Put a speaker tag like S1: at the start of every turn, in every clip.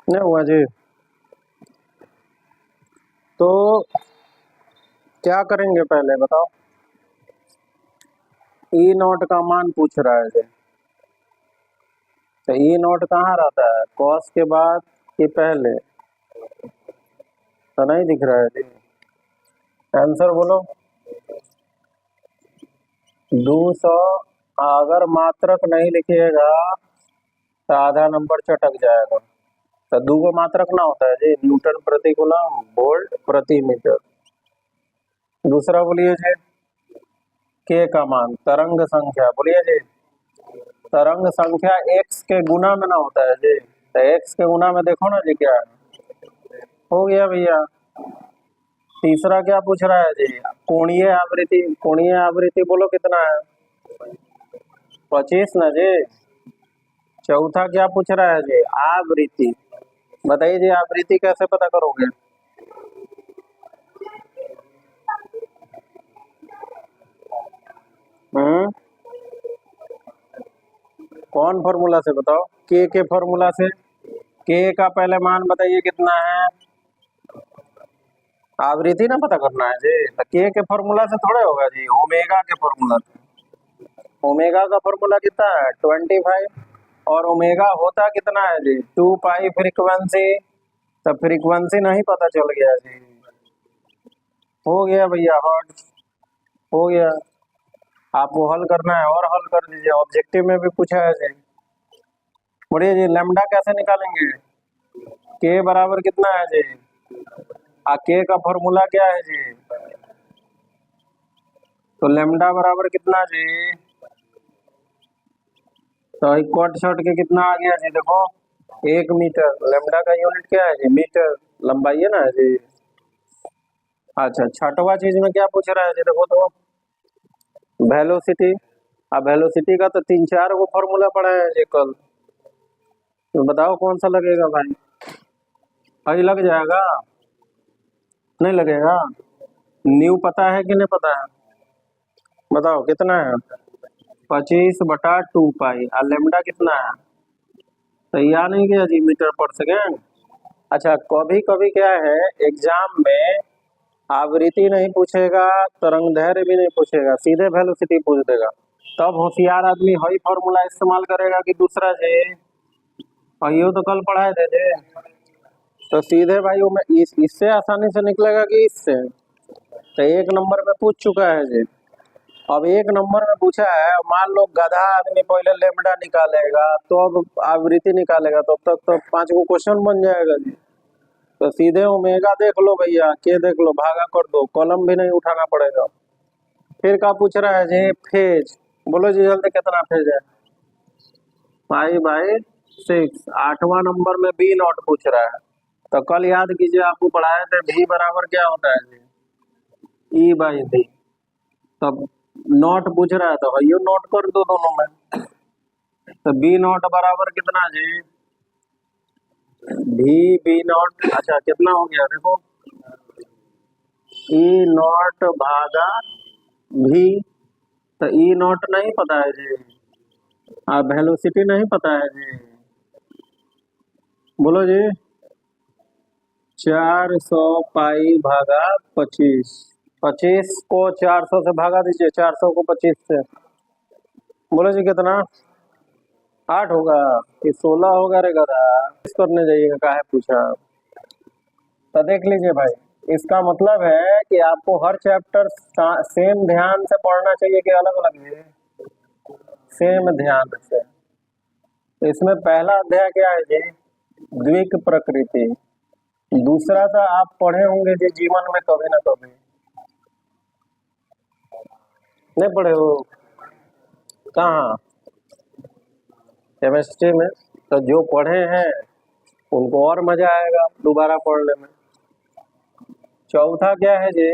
S1: नहीं हुआ जी। तो क्या करेंगे पहले बताओ। ई नॉट का मान पूछ रहा है जी। तो ई नॉट कहाँ रहता है, कॉस के बाद कि पहले? तो नहीं दिख रहा है जी। आंसर बोलो। 200। अगर मात्रक नहीं लिखिएगा तो आधा नंबर चटक जाएगा। तो दो को मात्रक ना होता है जी, न्यूटन प्रति कूलम, वोल्ट प्रति मीटर। दूसरा बोलिए जी, के का मान तरंग संख्या, बोलिए जी। तरंग संख्या एक्स के गुना में ना होता है जी। तो एक्स के गुना में देखो ना जी, क्या है। हो गया भैया। तीसरा क्या पूछ रहा है जी, कोणीय आवृत्ति। कोणीय आवृत्ति बोलो कितना है, 25 ना जी। चौथा क्या पूछ रहा है जी, आवृत्ति। बताइए जी, आवृत्ति कैसे पता करोगे? हम्म कौन फॉर्मूला से बताओ? के फॉर्मूला से। के का पहले मान बताइए कितना है। आवृत्ति ना पता करना है जी, तो के फॉर्मूला से थोड़े होगा जी, ओमेगा के फॉर्मूला से। ओमेगा का फॉर्मूला कितना है, 25। और ओमेगा होता कितना है जी, 2 पाई फ्रीक्वेंसी। तो फ्रीक्वेंसी नहीं पता चल गया जी। हो गया भैया, हट। हो गया। आपको हल करना है और हल कर दीजिए, ऑब्जेक्टिव में भी पूछा है जी। बोलिए जी, लैम्डा कैसे निकालेंगे? के बराबर कितना है जी? के का फॉर्मूला क्या है जी? तो लैम्डा बराबर कितना जी? तो कॉट शॉट के कितना आ गया जी, देखो 1 मीटर। लैम्डा का यूनिट क्या है जी, मीटर। लंबाई है ना जी। अच्छा, छठवा चीज में क्या पूछ रहा है जी, देखो तो वेलोसिटी। अब वेलोसिटी का तो 3-4 को फॉर्मूला पढ़ा है जी कल। तो बताओ कौन सा लगेगा भाई? भाई लग जाएगा, नहीं लगेगा? न्यू पता है कि नहीं पता है? बताओ कितना है। 25/2 पाई। और लेमडा कितना है? तो या नहीं गया जी, मीटर पर सेकेंड। अच्छा, कभी कभी क्या है, एग्जाम में आवृत्ति नहीं पूछेगा, तरंग दैर्घ्य भी नहीं पूछेगा, सीधे वेलोसिटी पूछ देगा। तब होशियार आदमी वही फॉर्मूला इस्तेमाल करेगा कि दूसरा जी। और ये तो कल पढ़ाए थे जी। तो सीधे भाई वो में इससे आसानी से निकलेगा कि इससे? तो 1 नंबर में पूछ चुका है जी। अब 1 नंबर में पूछा है, मान लो गधा आदमी पहले लेमडा निकालेगा तो अब आवृत्ति निकालेगा, तब तक तो 5 को क्वेश्चन बन जाएगा जी। तो सीधे ओमेगा देख लो भैया, के देख लो, भागा कर दो, कॉलम भी नहीं उठाना पड़ेगा। फिर क्या पूछ रहा है जी, फेज। बोलो जी जल्दी, कितना फेज है? 5/6। 8वां नंबर में बी नॉट पूछ रहा है। तो कल याद कीजिए, आपको पढ़ाए थे भी बराबर क्या होता है जी, E/B। तब नॉट पूछ रहा है तो यो नॉट कर दो दोनों में। तो बी नॉट बराबर कितना जी, भी बी नॉट। अच्छा कितना हो गया देखो, ई नॉट भागा भी। तो ई नॉट नहीं पता है जी, वेलोसिटी नहीं पता है जी। बोलो जी। 400 पाई/25। 25 को 400 से भागा दीजिए, 400 को 25 से। बोलो जी कितना? 8 होगा कि 16 होगा रे गधा? इस करने जाइएगा, काहे पूछा। तो देख लीजिए भाई, इसका मतलब है कि आपको हर चैप्टर सेम ध्यान से पढ़ना चाहिए कि अलग अलग है? सेम ध्यान से। तो इसमें पहला अध्याय क्या है जी, द्विक प्रकृति। दूसरा था, आप पढ़े होंगे जी जीवन में कभी ना कभी, नहीं पढ़े हो? कहाँ? केमिस्ट्री में। तो जो पढ़े हैं उनको और मजा आएगा दोबारा पढ़ने में। चौथा क्या है जी,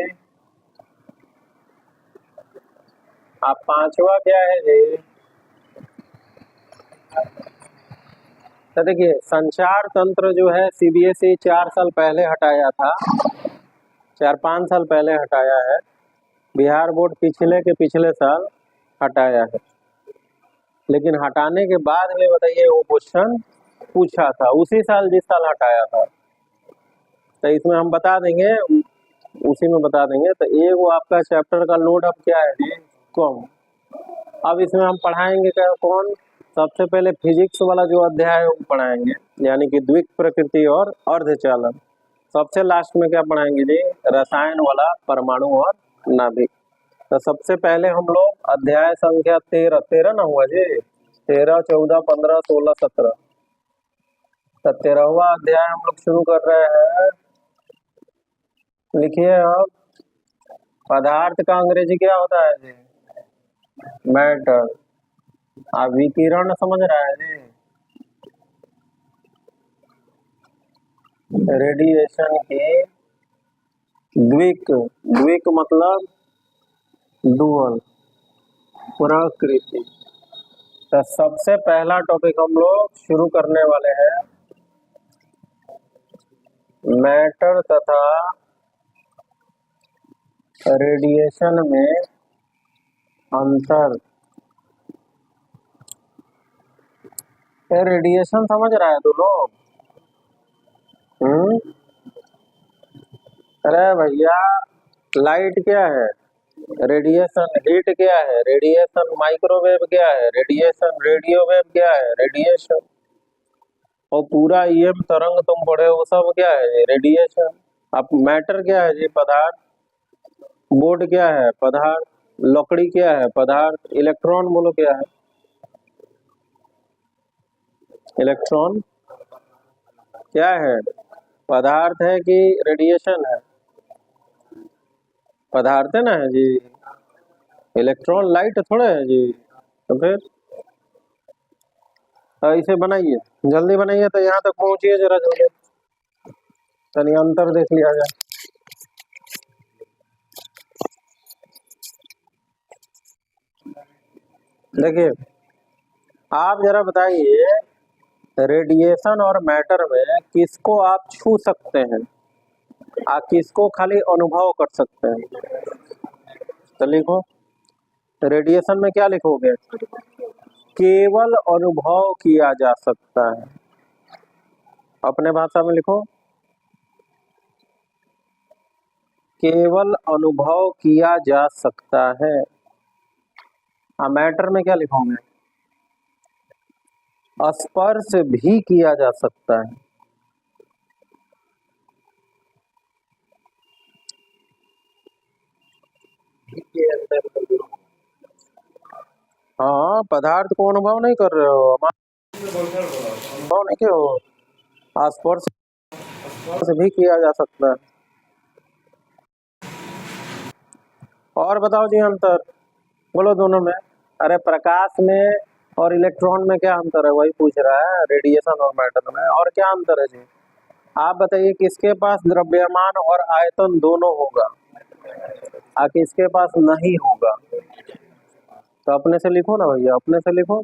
S1: आप पांचवा क्या है जी? तो देखिए, संचार तंत्र जो है सीबीएसई 4 साल पहले हटाया था, 4-5 साल पहले हटाया है। बिहार बोर्ड पिछले के पिछले साल हटाया है। लेकिन हटाने के बाद में बताइए वो क्वेश्चन पूछा था उसी साल जिस साल हटाया था, तो इसमें हम बता देंगे, उसी में बता देंगे। तो एक वो आपका चैप्टर का लोड अब क्या है जी, कम। अब इसमें हम पढ़ाएंगे क्या, कौन सबसे पहले फिजिक्स वाला जो अध्याय है वो पढ़ाएंगे, यानी कि द्विक प्रकृति और अर्धचालन। सबसे लास्ट में क्या पढ़ाएंगे जी, रसायन वाला, परमाणु और नाभिक। तो सबसे पहले हम लोग अध्याय संख्या 13, 13 ना हुआ जी, 13, 14, 15, 16, 17, तो 13वां अध्याय हम लोग शुरू कर रहे हैं। लिखिए अब, पदार्थ का अंग्रेजी क्या होता है जी, मैटर। आप विकिरण समझ रहा है जी, रेडिएशन की द्विक, द्विक मतलब डुअल प्रकृति। तो सबसे पहला टॉपिक हम लोग शुरू करने वाले हैं, मैटर तथा रेडिएशन में अंतर। रेडिएशन समझ रहा है तू लोग? अरे भैया, लाइट क्या है, रेडिएशन। हीट क्या है, रेडिएशन। माइक्रोवेव क्या है, रेडिएशन। रेडियो वेव क्या है, रेडिएशन। और पूरा ईएम तरंग तुम पढ़े वो सब क्या है, रेडिएशन। अब मैटर क्या है जी, पदार्थ। बोर्ड क्या है, पदार्थ। लकड़ी क्या है, पदार्थ। इलेक्ट्रॉन बोलो क्या है, इलेक्ट्रॉन क्या है, पदार्थ है कि रेडिएशन है, पदार्थ है ना है जी। इलेक्ट्रॉन लाइट थोड़े है जी। तो फिर इसे बनाइए, जल्दी बनाइए, तो यहाँ तक पहुंचिए जरा जल्दी, तनी अंतर देख लिया जाए। देखिए, आप जरा बताइए, रेडिएशन और मैटर में किसको आप छू सकते हैं, आप किसको खाली अनुभव कर सकते हैं? तो लिखो, रेडिएशन में क्या लिखोगे, केवल अनुभव किया जा सकता है। अपने भाषा में लिखो, केवल अनुभव किया जा सकता है। मैटर में क्या लिखोगे, स्पर्श भी किया जा सकता है। हाँ, पदार्थ को अनुभव नहीं कर रहे हो, अनुभव नहीं किया हो, स्पर्श स्पर्श भी किया जा सकता है। और बताओ जी अंतर, बोलो दोनों में। अरे प्रकाश में और इलेक्ट्रॉन में क्या अंतर है, वही पूछ रहा है, रेडिएशन और मैटर में और क्या अंतर है जी। आप बताइए, किसके पास द्रव्यमान और आयतन दोनों होगा, किसके पास नहीं होगा? तो अपने से लिखो ना भैया, अपने से लिखो।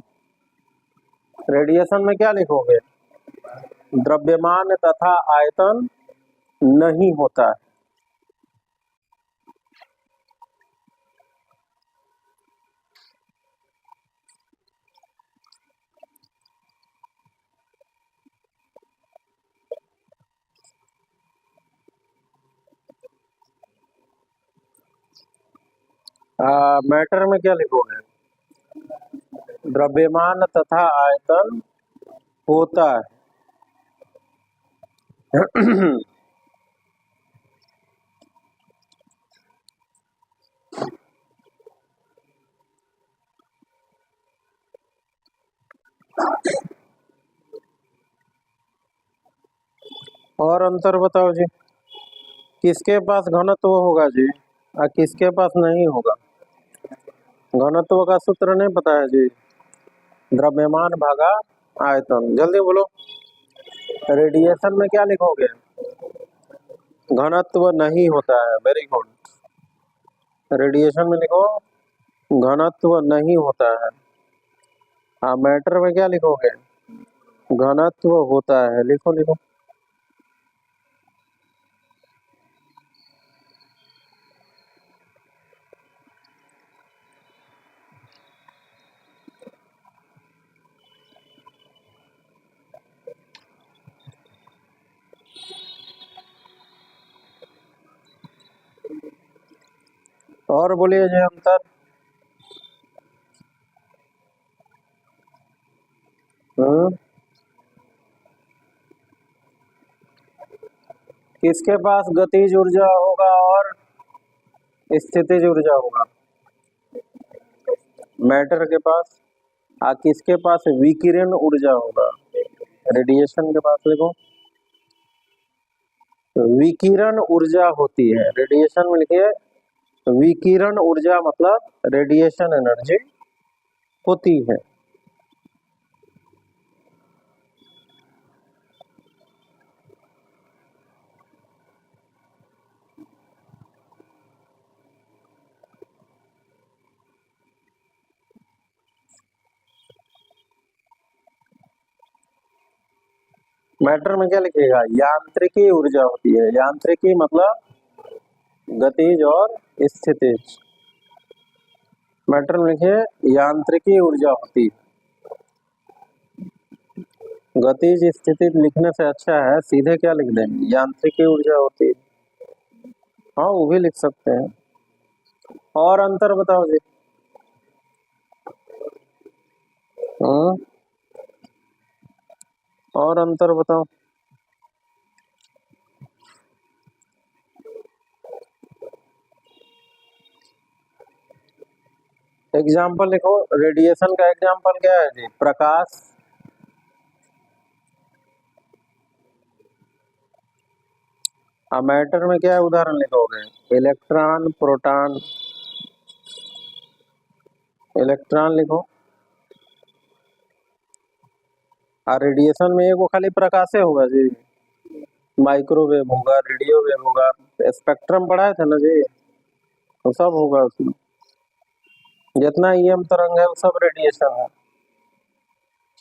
S1: रेडिएशन में क्या लिखोगे, द्रव्यमान तथा आयतन नहीं होता है। मैटर में क्या लिखोगे, द्रव्यमान तथा आयतन होता है। और अंतर बताओ जी, किसके पास घनत्व होगा जी, किसके पास नहीं होगा? घनत्व का सूत्र नहीं पता है जी, द्रव्यमान भागा आयतन। जल्दी बोलो, रेडिएशन में क्या लिखोगे, घनत्व नहीं होता है। वेरी गुड, रेडिएशन में लिखो घनत्व नहीं होता है। मैटर में क्या लिखोगे, घनत्व होता है। लिखो लिखो, और बोलिए जी अंतर। किसके पास गतिज ऊर्जा होगा और स्थितिज ऊर्जा होगा? मैटर के पास। किसके पास विकिरण ऊर्जा होगा? रेडिएशन के पास। देखो विकिरण ऊर्जा होती है, रेडिएशन में लिखिए विकिरण ऊर्जा मतलब रेडिएशन एनर्जी होती है। मैटर में क्या लिखिएगा? यांत्रिकी ऊर्जा होती है। यांत्रिकी मतलब गतिज और स्थितिज। मैटर में लिखिए यांत्रिकी ऊर्जा होती है। गतिज स्थिति लिखने से अच्छा है सीधे क्या लिख दें, यांत्रिकी ऊर्जा होती है। हाँ वो भी लिख सकते हैं। और अंतर बताओ जी। हाँ और अंतर बताओ। एग्जाम्पल लिखो। रेडिएशन का एग्जाम्पल क्या है जी? प्रकाश। मैटर में क्या है उदाहरण लिखोगे? Electron, proton. इलेक्ट्रॉन लिखो। रेडिएशन में एक वो खाली प्रकाश होगा जी, माइक्रोवेव होगा, रेडियो वेव होगा। स्पेक्ट्रम पढ़ाए थे ना जी, वो सब होगा उसमें। जितना ईएम तरंग है वो सब रेडिएशन है।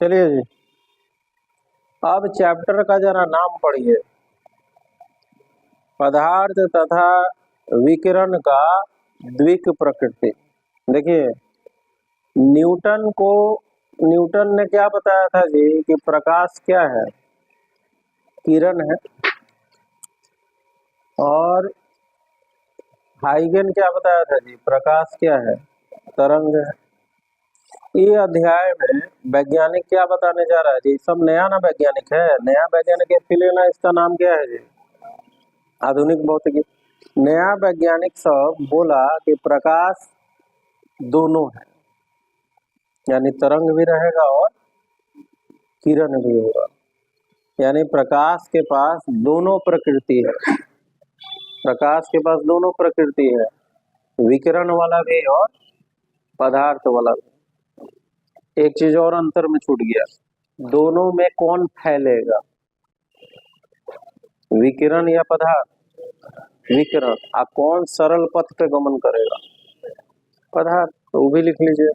S1: चलिए जी अब चैप्टर का जरा नाम पढ़िए। पदार्थ तथा विकिरण का द्विक प्रकृति। देखिए न्यूटन ने क्या बताया था जी कि प्रकाश क्या है? किरण है। और हाइगन क्या बताया था जी? प्रकाश क्या है? तरंग है। ये अध्याय में वैज्ञानिक क्या बताने जा रहा है जी? सब नया ना वैज्ञानिक है, नया वैज्ञानिक इसलिए ना, इसका नाम क्या है जी? आधुनिक भौतिकी। नया वैज्ञानिक सब बोला कि प्रकाश दोनों है, यानी तरंग भी रहेगा और किरण भी होगा। यानी प्रकाश के पास दोनों प्रकृति है। प्रकाश के पास दोनों प्रकृति है, विकिरण वाला भी और पदार्थ वाला भी। एक चीज और अंतर में छूट गया, दोनों में कौन फैलेगा, विकिरण या पदार्थ? विकिरण। कौन सरल पथ पे गमन करेगा? पदार्थ। तो वो भी लिख लीजिए।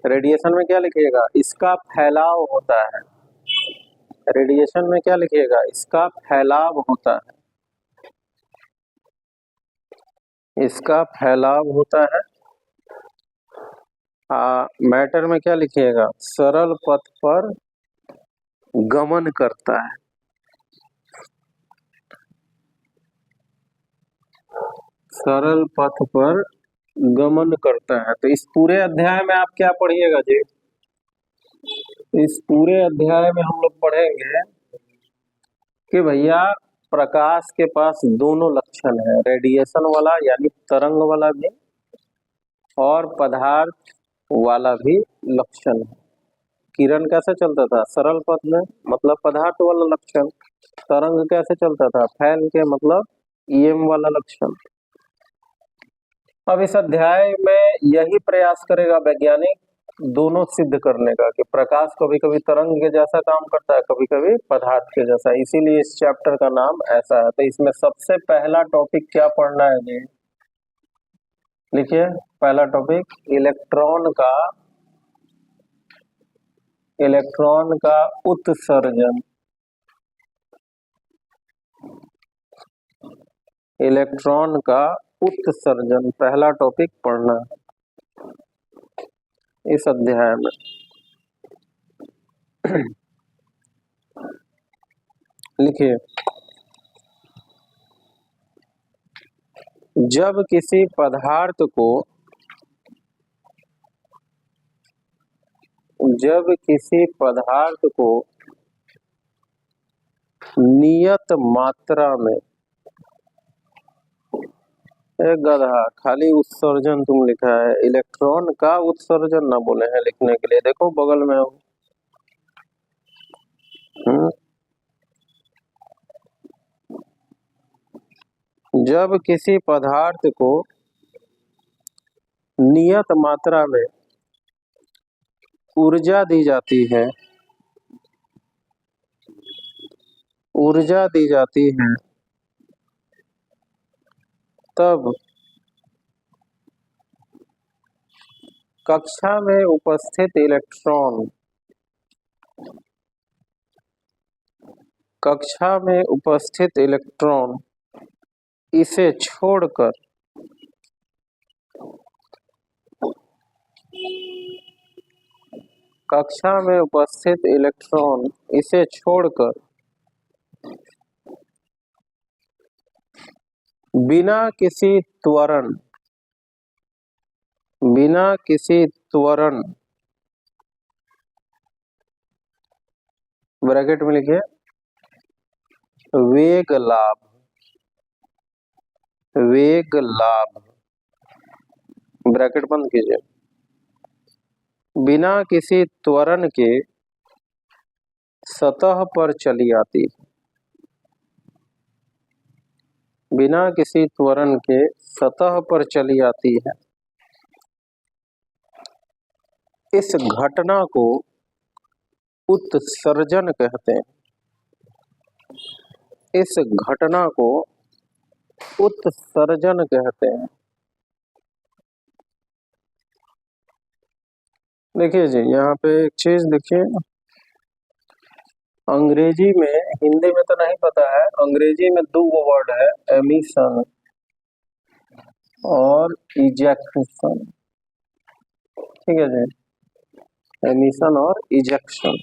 S1: रेडिएशन में क्या लिखिएगा? इसका फैलाव होता है। रेडिएशन में क्या लिखिएगा? इसका फैलाव होता है। इसका फैलाव होता है। मैटर में क्या लिखिएगा? सरल पथ पर गमन करता है। सरल पथ पर गमन करता है। तो इस पूरे अध्याय में आप क्या पढ़िएगा जी? इस पूरे अध्याय में हम लोग पढ़ेंगे कि भैया प्रकाश के पास दोनों लक्षण है, रेडिएशन वाला यानी तरंग वाला भी और पदार्थ वाला भी लक्षण है। किरण कैसे चलता था? सरल पथ में, मतलब पदार्थ वाला लक्षण। तरंग कैसे चलता था? फैल के, मतलब ईएम वाला लक्षण। अब इस अध्याय में यही प्रयास करेगा वैज्ञानिक दोनों सिद्ध करने का कि प्रकाश कभी कभी तरंग के जैसा काम करता है, कभी कभी पदार्थ के जैसा। इसीलिए इस चैप्टर का नाम ऐसा है। तो इसमें सबसे पहला टॉपिक क्या पढ़ना है जी? लिखिए पहला टॉपिक इलेक्ट्रॉन का उत्सर्जन। इलेक्ट्रॉन का उत्सर्जन पहला टॉपिक पढ़ना इस अध्याय में। लिखिए जब किसी पदार्थ को नियत मात्रा में, एक गधा खाली उत्सर्जन तुम लिखा है, इलेक्ट्रॉन का उत्सर्जन ना बोले हैं लिखने के लिए, देखो बगल में हो। जब किसी पदार्थ को नियत मात्रा में ऊर्जा दी जाती है, तब कक्षा में उपस्थित इलेक्ट्रॉन इसे छोड़कर बिना किसी त्वरण ब्रैकेट में लिखिए वेग लाभ ब्रैकेट बंद कीजिए, बिना किसी त्वरण के सतह पर चली आती है, बिना किसी त्वरण के सतह पर चली आती है। इस घटना को उत्सर्जन कहते हैं। इस घटना को उत्सर्जन कहते हैं। देखिए जी, यहाँ पे एक चीज देखिए, अंग्रेजी में, हिंदी में तो नहीं पता है, अंग्रेजी में दो वर्ड है, एमिशन और इजेक्शन। ठीक है जी, एमिशन और इजेक्शन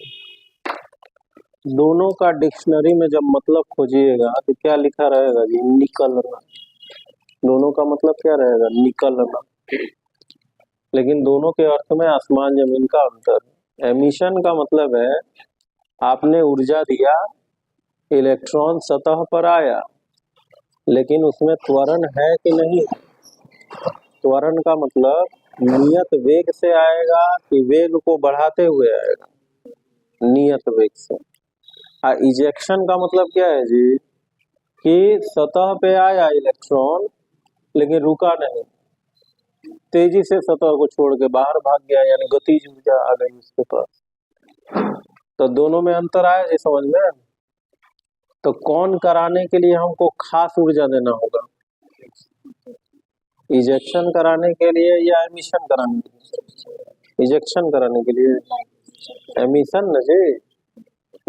S1: दोनों का डिक्शनरी में जब मतलब खोजिएगा तो क्या लिखा रहेगा जी? निकलना। दोनों का मतलब क्या रहेगा? निकलना। लेकिन दोनों के अर्थ में आसमान जमीन का अंतर है। एमिशन का मतलब है आपने ऊर्जा दिया, इलेक्ट्रॉन सतह पर आया, लेकिन उसमें त्वरण है कि नहीं? त्वरण का मतलब नियत वेग से आएगा कि वेग को बढ़ाते हुए आएगा? नियत वेग से। इजेक्शन का मतलब क्या है जी? कि सतह पे आया इलेक्ट्रॉन लेकिन रुका नहीं, तेजी से सतह को छोड़ के बाहर भाग गया, यानी गतिज ऊर्जा आ गई उसके पास। तो दोनों में अंतर आया जी समझ में? तो कौन कराने के लिए हमको खास ऊर्जा देना होगा? इजेक्शन कराने के लिए या एमिशन कराने के लिए? इजेक्शन कराने के लिए। एमिशन न जी,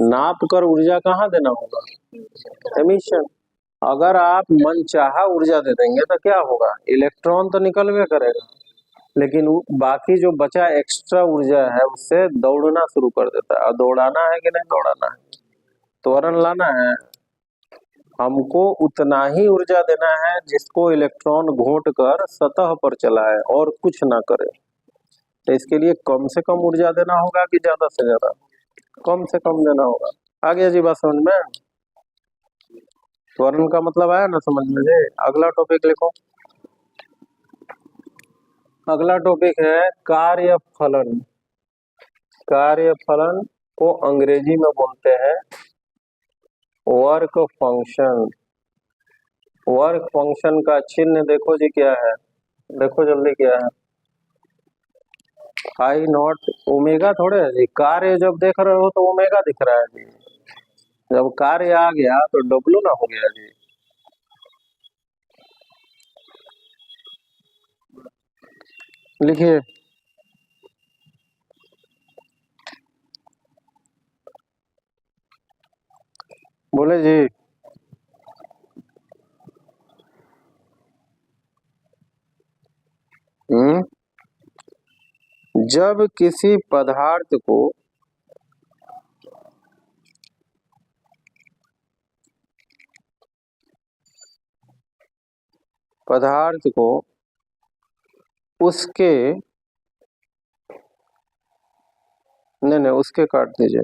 S1: नाप कर ऊर्जा कहाँ देना होगा? एमिशन। अगर आप मनचाहा ऊर्जा दे देंगे तो क्या होगा? इलेक्ट्रॉन तो निकलवे करेगा, लेकिन बाकी जो बचा एक्स्ट्रा ऊर्जा है उससे दौड़ना शुरू कर देता है। और दौड़ाना है कि नहीं दौड़ाना है? त्वरण लाना है। हमको उतना ही ऊर्जा देना है जिसको इलेक्ट्रॉन घोंट कर सतह पर चलाए और कुछ ना करे। तो इसके लिए कम से कम ऊर्जा देना होगा कि ज्यादा से ज्यादा? कम से कम देना होगा। आ गया जी बात समझ में? त्वरण का मतलब आया ना समझ में? अगला टॉपिक लिखो। अगला टॉपिक है कार्यफलन। कार्यफलन को अंग्रेजी में बोलते हैं वर्क फंक्शन। वर्क फंक्शन का चिन्ह देखो जी क्या है, देखो जल्दी क्या है? आई नॉट ओमेगा थोड़े है जी। कार्य जब देख रहे हो तो ओमेगा दिख रहा है जी, जब कार्य आ गया तो डब्लू ना हो गया जी। लिखिए, बोले जी। जब किसी पदार्थ को पदार्थ को उसके, नहीं उसके काट दीजिए,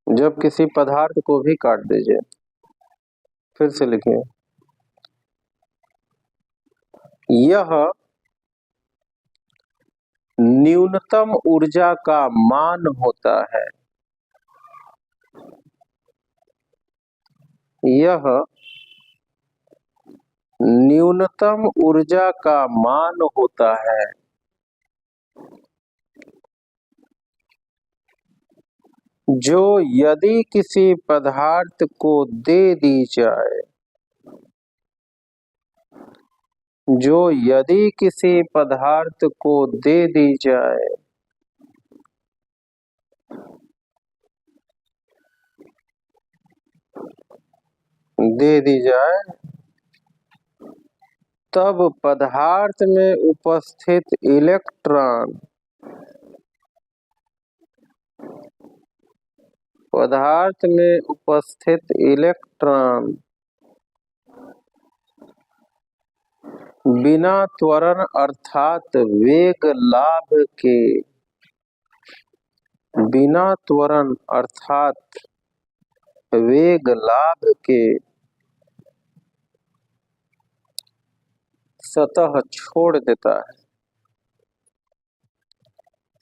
S1: जब किसी पदार्थ को भी काट दीजिए, फिर से लिखिए, यह न्यूनतम ऊर्जा का मान होता है। यह न्यूनतम ऊर्जा का मान होता है जो यदि किसी पदार्थ को दे दी जाए, जो यदि किसी पदार्थ को दे दी जाए तब पदार्थ में उपस्थित इलेक्ट्रॉन, पदार्थ में उपस्थित इलेक्ट्रॉन बिना त्वरण अर्थात वेग लाभ के, बिना त्वरण अर्थात वेग लाभ के सतह छोड़ देता है,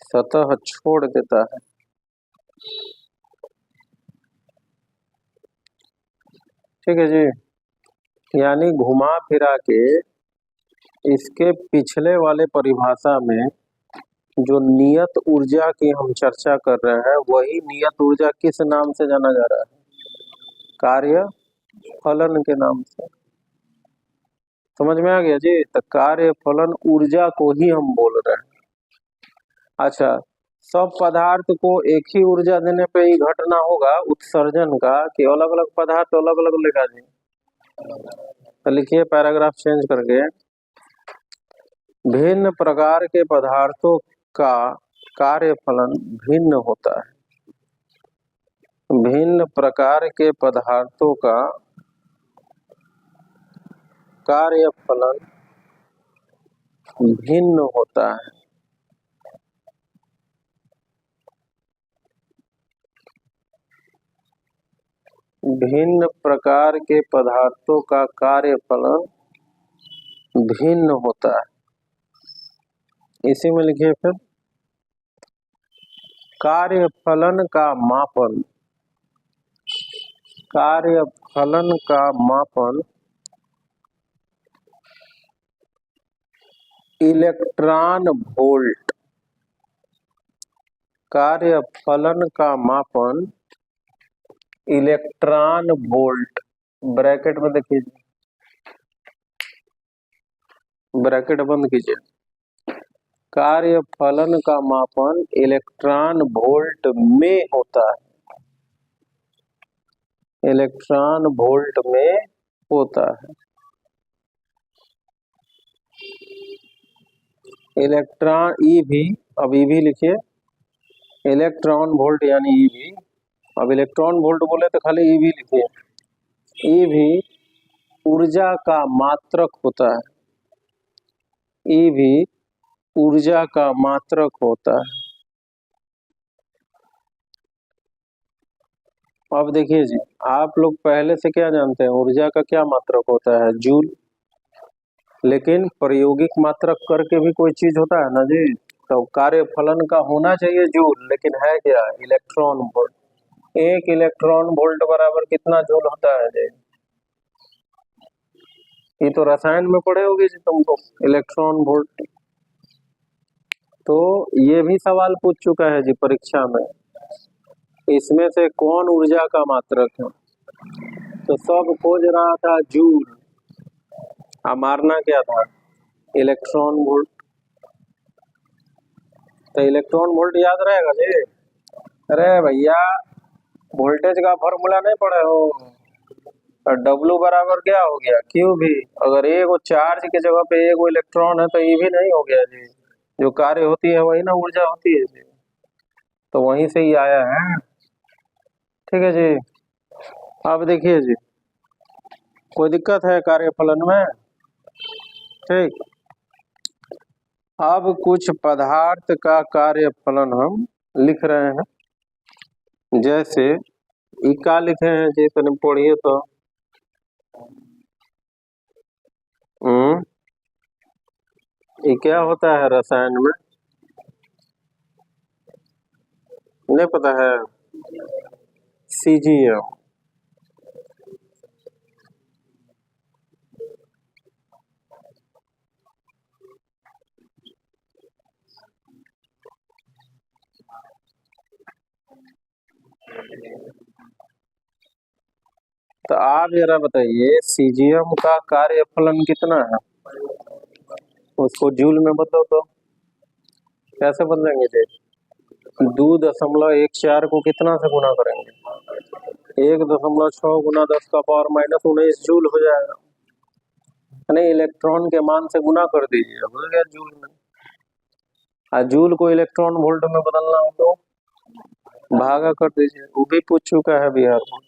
S1: सतह छोड़ देता है। ठीक है जी, यानी घुमा फिरा के इसके पिछले वाले परिभाषा में जो नियत ऊर्जा की हम चर्चा कर रहे हैं, वही नियत ऊर्जा किस नाम से जाना जा रहा है? कार्य फलन के नाम से। समझ में आ गया जी? तो कार्य फलन ऊर्जा को ही हम बोल रहे हैं। अच्छा, सब पदार्थ को एक ही ऊर्जा देने पे ही घटना होगा उत्सर्जन का, कि अलग अलग पदार्थ अलग अलग लेगा जी? तो लिखिए पैराग्राफ चेंज करके, भिन्न प्रकार के पदार्थों का कार्य फलन भिन्न होता है। भिन्न प्रकार के पदार्थों का कार्य फलन भिन्न होता है। भिन्न प्रकार के पदार्थों का कार्य फलन भिन्न होता है। इसी में लिखिए फिर, कार्य फलन का मापन, कार्य फलन का मापन इलेक्ट्रॉन वोल्ट, कार्य फलन का मापन इलेक्ट्रॉन वोल्ट, ब्रैकेट में देखिए, ब्रैकेट बंद कीजिए, कार्य फलन का मापन इलेक्ट्रॉन वोल्ट में होता है, इलेक्ट्रॉन वोल्ट में होता है। इलेक्ट्रॉन ईवी, अब ईवी लिखिए, इलेक्ट्रॉन वोल्ट यानी ईवी। अब इलेक्ट्रॉन वोल्ट बोले तो खाली ईवी लिखिए। ईवी ऊर्जा का मात्रक होता है, ईवी ऊर्जा का मात्रक होता है। अब देखिए जी, आप लोग पहले से क्या जानते हैं, ऊर्जा का क्या मात्रक होता है? जूल। लेकिन प्रायोगिक मात्रक करके भी कोई चीज होता है ना जी? तो कार्य फलन का होना चाहिए जूल, लेकिन है क्या? Electron volt. एक इलेक्ट्रॉन वोल्ट बराबर कितना जूल होता है जी? ये तो रसायन में पढ़े होगे जी तुमको, इलेक्ट्रॉन वोल्ट। तो ये भी सवाल पूछ चुका है जी परीक्षा में, इसमें से कौन ऊर्जा का मात्रक है? तो सब खोज रहा था जूल, मारना क्या था? Electron volt. तो इलेक्ट्रॉन वोल्ट याद रहेगा जी? अरे भैया, वोल्टेज का फॉर्मूला नहीं पढ़े हो? और W बराबर क्या हो गया? क्यू भी। अगर एक चार्ज की जगह पे एक इलेक्ट्रॉन है तो ये भी नहीं हो गया जी? जो कार्य होती है वही ना ऊर्जा होती है जी, तो वहीं से ही आया है। ठीक है जी। अब देखिए जी, कोई दिक्कत है कार्यफलन में? ठीक। अब कुछ पदार्थ का कार्यफलन हम लिख रहे हैं, जैसे इका लिखे हैं जी, तो पढ़िए तो। ये क्या होता है रसायन में? नहीं पता है? सीजीएम। तो आप जरा बताइए सीजीएम का कार्यफलन कितना है? उसको जूल में बदलो तो। कैसे बदलेंगे जी? 2.14 को कितना से गुना करेंगे? 1.6 गुना 10 का पावर -19 जूल हो जाएगा। नहीं, इलेक्ट्रॉन के मान से गुना कर दीजिए, हो गया जूल में। जूल को इलेक्ट्रॉन वोल्ट में बदलना हो तो भागा कर दीजिए, वो भी पूछ चुका है बिहार में।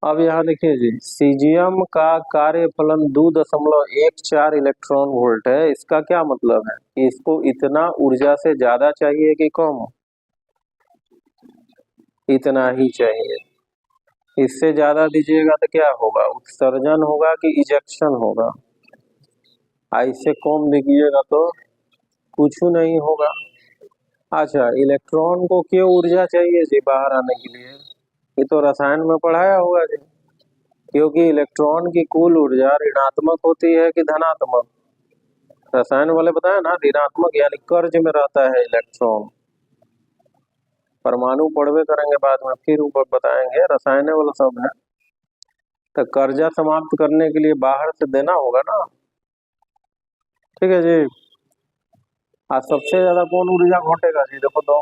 S1: अब यहाँ देखिए जी, सीजियम का कार्यफलन 2.14 इलेक्ट्रॉन वोल्ट है। इसका क्या मतलब है कि इसको इतना ऊर्जा से ज्यादा चाहिए कि कम? इतना ही चाहिए। इससे ज्यादा दीजिएगा तो क्या होगा? उत्सर्जन होगा कि इजेक्शन होगा? इससे कम दीजिएगा तो कुछ नहीं होगा। अच्छा, इलेक्ट्रॉन को क्यों ऊर्जा चाहिए जी बाहर आने के लिए? ये तो रसायन में पढ़ाया होगा जी। क्योंकि इलेक्ट्रॉन की कुल ऊर्जा ऋणात्मक होती है कि धनात्मक? रसायन वाले बताया ना, ऋणात्मक, यानी कर्ज में रहता है इलेक्ट्रॉन। परमाणु पढ़वे करेंगे बाद में, फिर ऊपर बताएंगे, रसायन वाला सब है। तो कर्जा समाप्त करने के लिए बाहर से देना होगा ना। ठीक है जी। आज सबसे ज्यादा कौन ऊर्जा घटेगा जी? देखो तो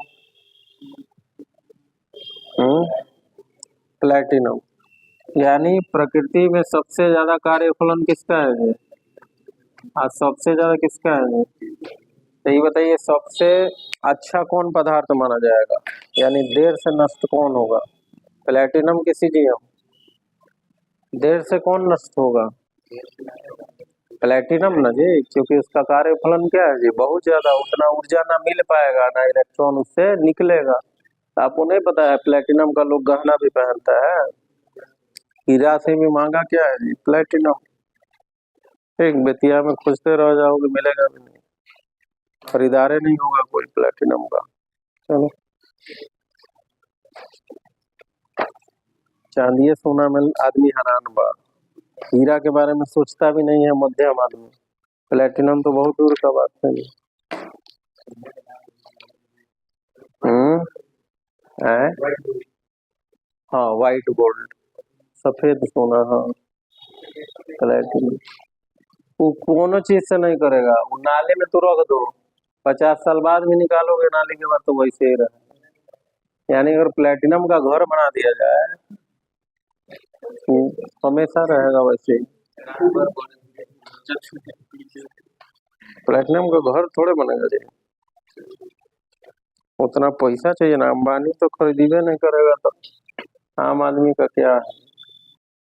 S1: प्लेटिनम। यानी प्रकृति में सबसे ज्यादा कार्यफलन किसका है जी? आज सबसे ज्यादा किसका है जी? तो ये बताइए, सबसे अच्छा कौन पदार्थ माना जाएगा, यानी देर से नष्ट कौन होगा? प्लेटिनम की सीजीएम? देर से कौन नष्ट होगा? प्लेटिनम ना जी, क्योंकि उसका कार्यफलन क्या है जी? बहुत ज्यादा। उतना ऊर्जा ना मिल पाएगा, ना इलेक्ट्रॉन उससे निकलेगा। आपको नहीं पता है प्लेटिनम का लोग गहना भी पहनता है? हीरा से भी महंगा क्या है जी? प्लेटिनम। एक बेतिया में खोजते रह जाओगे, मिलेगा भी नहीं, खरीदारे नहीं होगा कोई प्लेटिनम का। चलो, चांदी सोना में आदमी हैरान बा, हीरा के बारे में सोचता भी नहीं है मध्यम आदमी। प्लेटिनम तो बहुत दूर का बात है। हाँ, व्हाइट गोल्ड, सफेद सोना। हाँ, प्लेटिनम वो कोनो चीज से नहीं करेगा, वो नाले में तो रख दो, 50 साल बाद भी निकालोगे नाले के बाद तो वैसे ही रहे। यानी अगर प्लेटिनम का घर बना दिया जाए, हमेशा रहेगा वैसे ही। प्लेटिनम का घर थोड़े बनेगा जी, उतना पैसा चाहिए ना। अंबानी तो खरीदे नहीं करेगा, तो आम आदमी का क्या है?